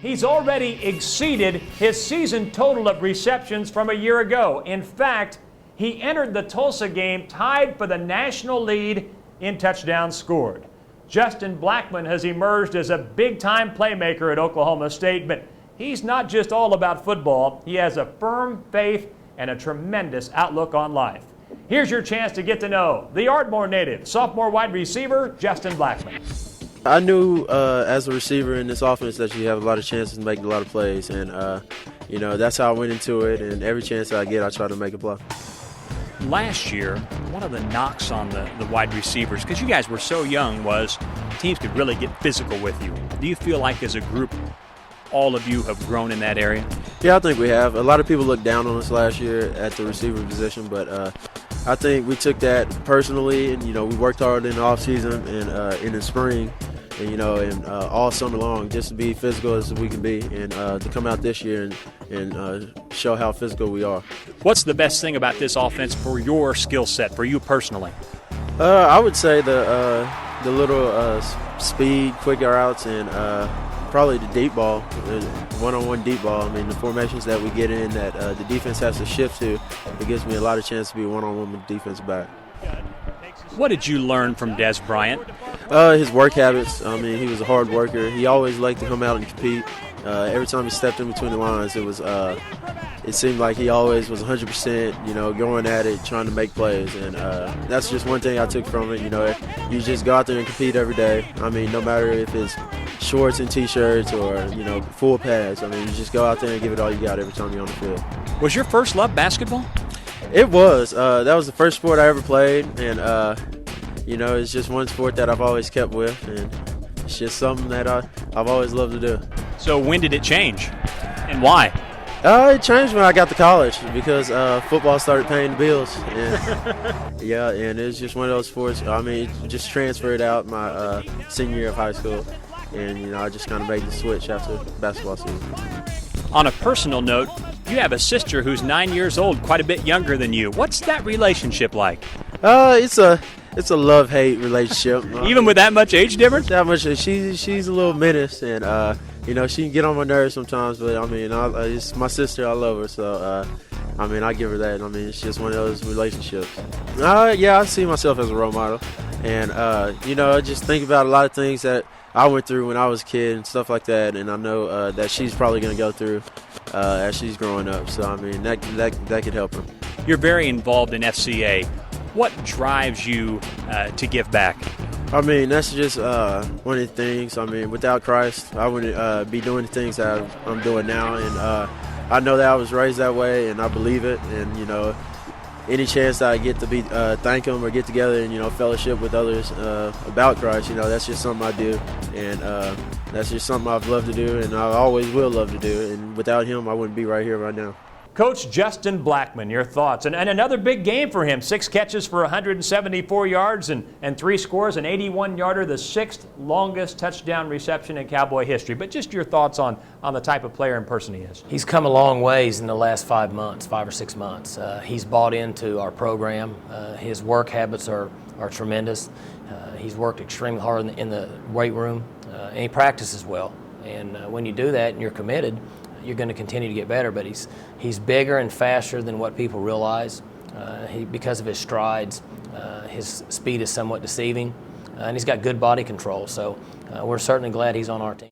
He's already exceeded his season total of receptions from a year ago. In fact, he entered the Tulsa game tied for the national lead in touchdowns scored. Justin Blackmon has emerged as a big-time playmaker at Oklahoma State, but he's not just all about football. He has a firm faith and a tremendous outlook on life. Here's your chance to get to know the Ardmore native, sophomore wide receiver, Justin Blackmon. I knew as a receiver in this offense that you have a lot of chances to make a lot of plays, and that's how I went into it, and every chance I get, I try to make a play. Last year, one of the knocks on the wide receivers, because you guys were so young, was teams could really get physical with you. Do you feel like as a group, all of you have grown in that area? Yeah, I think we have. A lot of people looked down on us last year at the receiver position, but I think we took that personally, and we worked hard in the offseason and in the spring, and all summer long, just to be physical as we can be, and to come out this year and show how physical we are. What's the best thing about this offense for your skill set, for you personally? I would say the little speed, quick routes, and probably the deep ball, the one-on-one deep ball. I mean, the formations that we get in that the defense has to shift to, it gives me a lot of chance to be one-on-one with the defense back. What did you learn from Dez Bryant? His work habits. I mean, he was a hard worker. He always liked to come out and compete. Every time he stepped in between the lines, it seemed like he always was 100%, going at it, trying to make plays. And that's just one thing I took from it. You just go out there and compete every day. I mean, no matter if it's shorts and T-shirts or, full pads. I mean, you just go out there and give it all you got every time you're on the field. Was your first love basketball? It was. That was the first sport I ever played. And, it's just one sport that I've always kept with. And it's just something that I've always loved to do. So when did it change and why? It changed when I got to college because football started paying the bills. And, and it was just one of those sports. I mean, it just transferred out my senior year of high school. And, I just kind of made the switch after basketball season. On a personal note, you have a sister who's 9 years old, quite a bit younger than you. What's that relationship like? It's a love-hate relationship. Even with that much age difference? That much. She's a little menace, and she can get on my nerves sometimes. But I mean, it's my sister. I love her, so I give her that. I mean, it's just one of those relationships. I see myself as a role model, and I just think about a lot of things that I went through when I was a kid and stuff like that, and I know that she's probably going to go through as she's growing up. So I mean, that could help her. You're very involved in FCA. What drives you to give back? I mean, that's just one of the things. I mean, without Christ, I wouldn't be doing the things that I'm doing now. And I know that I was raised that way, and I believe it. And, any chance that I get to be thank Him or get together and, fellowship with others about Christ, that's just something I do. And that's just something I've loved to do, and I always will love to do. And without Him, I wouldn't be right here right now. Coach Justin Blackmon, your thoughts. And another big game for him. 6 catches for 174 yards and 3 scores, an 81-yarder, the 6th longest touchdown reception in Cowboy history. But just your thoughts on the type of player and person he is. He's come a long ways in the last 5 or 6 months. He's bought into our program. His work habits are tremendous. He's worked extremely hard in the weight room, and he practices well. And when you do that and you're committed, you're going to continue to get better, but he's bigger and faster than what people realize. Because of his strides, his speed is somewhat deceiving, and he's got good body control. So we're certainly glad he's on our team.